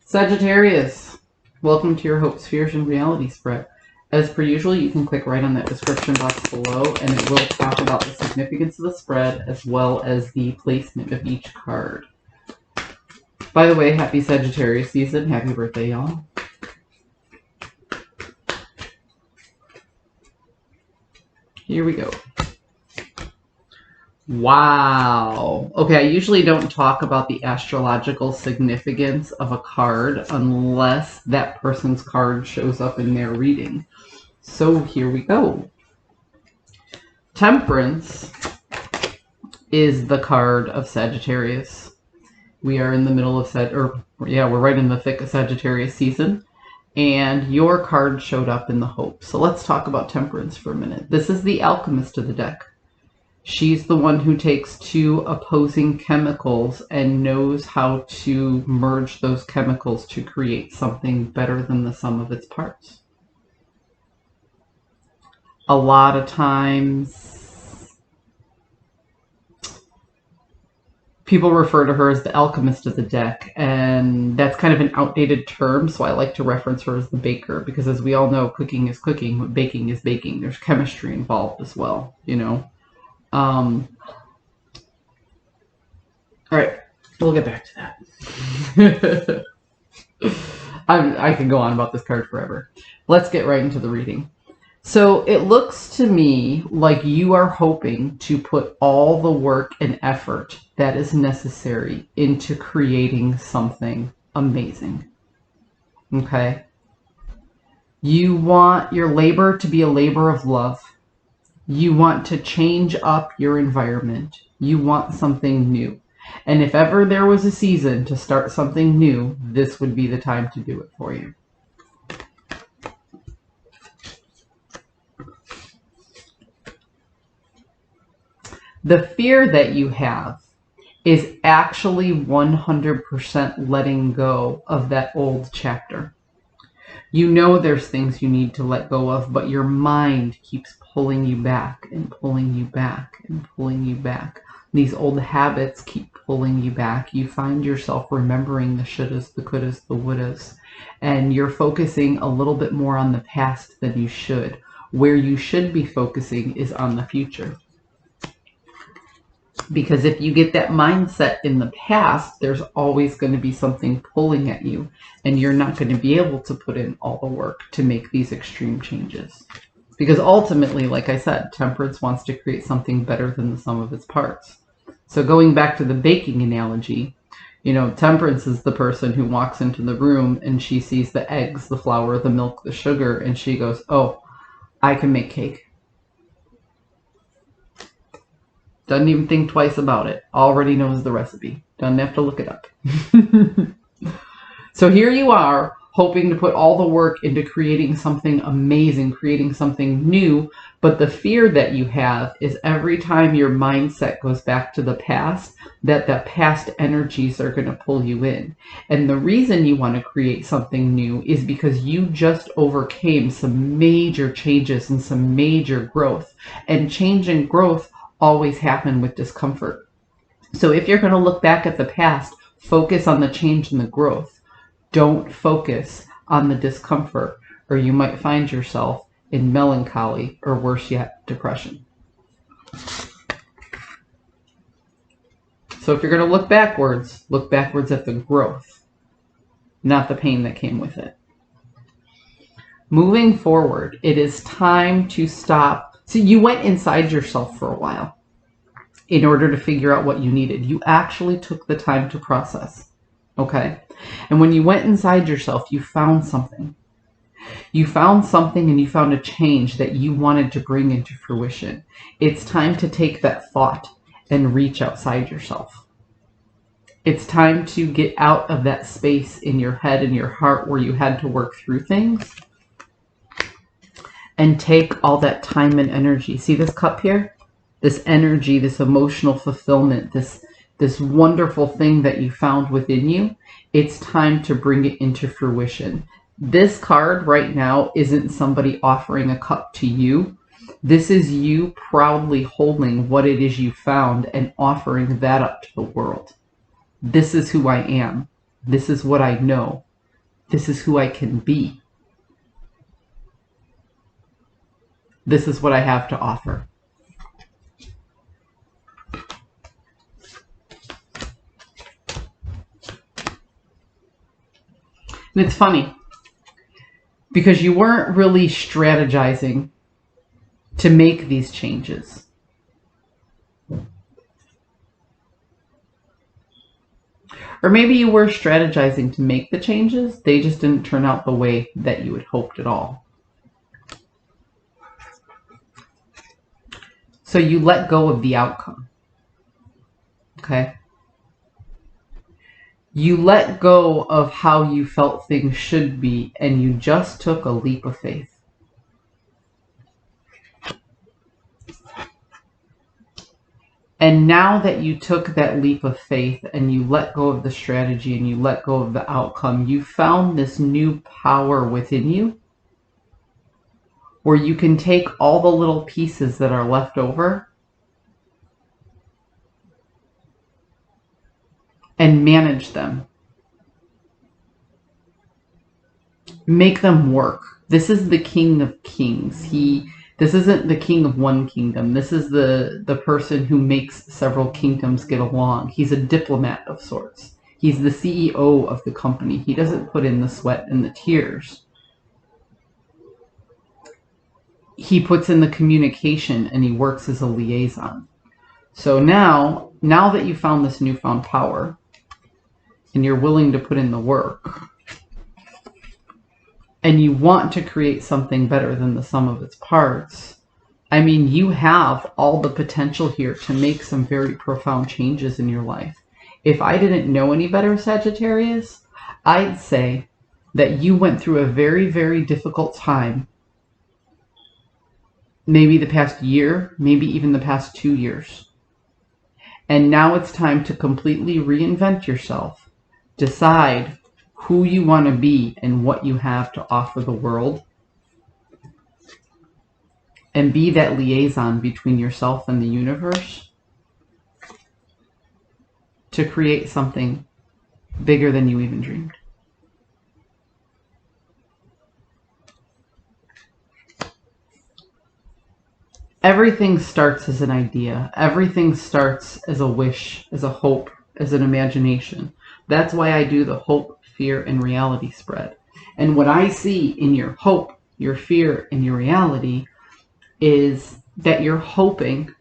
Sagittarius, welcome to your hopes, fears, and reality spread. As per usual, you can click right on that description box below, and it will talk about the significance of the spread as well as the placement of each card. By the way, happy Sagittarius season. Happy birthday, y'all. Here we go. Wow. Okay, I usually don't talk about the astrological significance of a card unless that person's card shows up in their reading. So here we go. Temperance is the card of Sagittarius. We are in the middle of we're right in the thick of Sagittarius season. And your card showed up in the Hope. So let's talk about Temperance for a minute. This is the alchemist of the deck. She's the one who takes two opposing chemicals and knows how to merge those chemicals to create something better than the sum of its parts. A lot of times, people refer to her as the alchemist of the deck, and that's kind of an outdated term, so I like to reference her as the baker, because as we all know, cooking is cooking, but baking is baking. There's chemistry involved as well, you know. All right, we'll get back to that. I can go on about this card forever. Let's get right into the reading. So it looks to me like you are hoping to put all the work and effort that is necessary into creating something amazing. Okay? You want your labor to be a labor of love. You want to change up your environment. You want something new. And if ever there was a season to start something new, this would be the time to do it for you. The fear that you have is actually 100% letting go of that old chapter. You know there's things you need to let go of, but your mind keeps pulling you back and pulling you back and pulling you back. These old habits keep pulling you back. You find yourself remembering the shouldas, the couldas, the wouldas, and you're focusing a little bit more on the past than you should. Where you should be focusing is on the future. Because if you get that mindset in the past, there's always going to be something pulling at you, and you're not going to be able to put in all the work to make these extreme changes. Because ultimately, like I said, Temperance wants to create something better than the sum of its parts. So going back to the baking analogy, you know, Temperance is the person who walks into the room and she sees the eggs, the flour, the milk, the sugar, and she goes, oh, I can make cake. Doesn't even think twice about it. Already knows the recipe. Doesn't have to look it up. So here you are, hoping to put all the work into creating something amazing, creating something new. But the fear that you have is every time your mindset goes back to the past, that the past energies are going to pull you in. And the reason you want to create something new is because you just overcame some major changes and some major growth. And change and growth always happen with discomfort. So if you're going to look back at the past, focus on the change and the growth. Don't focus on the discomfort, or you might find yourself in melancholy, or worse yet, depression. So if you're going to look backwards at the growth, not the pain that came with it. Moving forward, it is time to stop. So you went inside yourself for a while in order to figure out what you needed. You actually took the time to process, okay? And when you went inside yourself, you found something. You found something and you found a change that you wanted to bring into fruition. It's time to take that thought and reach outside yourself. It's time to get out of that space in your head and your heart where you had to work through things, and take all that time and energy. See this cup here? This energy, this emotional fulfillment, this wonderful thing that you found within you. It's time to bring it into fruition. This card right now isn't somebody offering a cup to you. This is you proudly holding what it is you found and offering that up to the world. This is who I am. This is what I know. This is who I can be. This is what I have to offer. And it's funny because you weren't really strategizing to make these changes. Or maybe you were strategizing to make the changes, they just didn't turn out the way that you had hoped at all. So you let go of the outcome. Okay? You let go of how you felt things should be, and you just took a leap of faith. And now that you took that leap of faith and you let go of the strategy and you let go of the outcome, you found this new power within you where you can take all the little pieces that are left over and manage them. Make them work. This is the King of Kings. This isn't the king of one kingdom. This is the person who makes several kingdoms get along. He's a diplomat of sorts. He's the CEO of the company. He doesn't put in the sweat and the tears. He puts in the communication and he works as a liaison. So now that you found this newfound power and you're willing to put in the work and you want to create something better than the sum of its parts, I mean, you have all the potential here to make some very profound changes in your life. If I didn't know any better, Sagittarius, I'd say that you went through a very, very difficult time. Maybe the past year, maybe even the past 2 years. And now it's time to completely reinvent yourself. Decide who you want to be and what you have to offer the world. And be that liaison between yourself and the universe to create something bigger than you even dreamed. Everything starts as an idea. Everything starts as a wish, as a hope, as an imagination. That's why I do the hope, fear, and reality spread. And what I see in your hope, your fear, and your reality is that you're hoping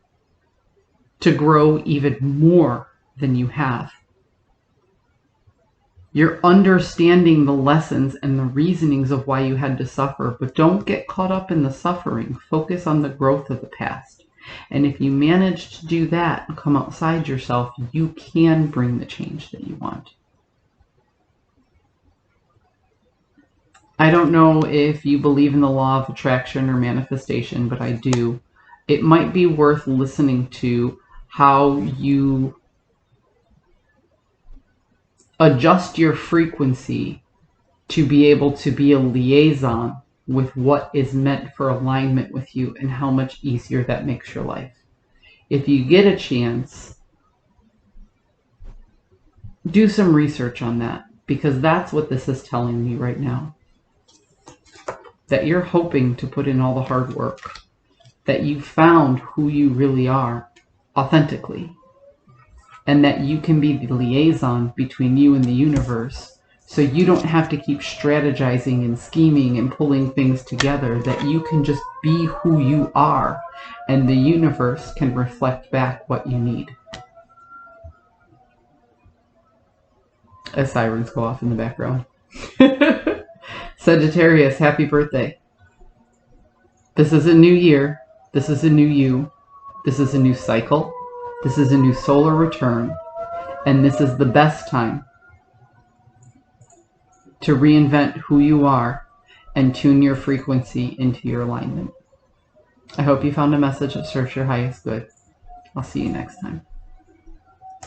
to grow even more than you have. You're understanding the lessons and the reasonings of why you had to suffer, but don't get caught up in the suffering. Focus on the growth of the past. And if you manage to do that and come outside yourself, you can bring the change that you want. I don't know if you believe in the law of attraction or manifestation, but I do. It might be worth listening to how you adjust your frequency to be able to be a liaison with what is meant for alignment with you and how much easier that makes your life. If you get a chance, do some research on that, because that's what this is telling me right now. That you're hoping to put in all the hard work, that you found who you really are authentically, and that you can be the liaison between you and the universe, so you don't have to keep strategizing and scheming and pulling things together, that you can just be who you are, and the universe can reflect back what you need. As sirens go off in the background. Sagittarius, happy birthday. This is a new year. This is a new you. This is a new cycle. This is a new solar return. And this is the best time to reinvent who you are and tune your frequency into your alignment. I hope you found a message that serves your highest good. I'll see you next time.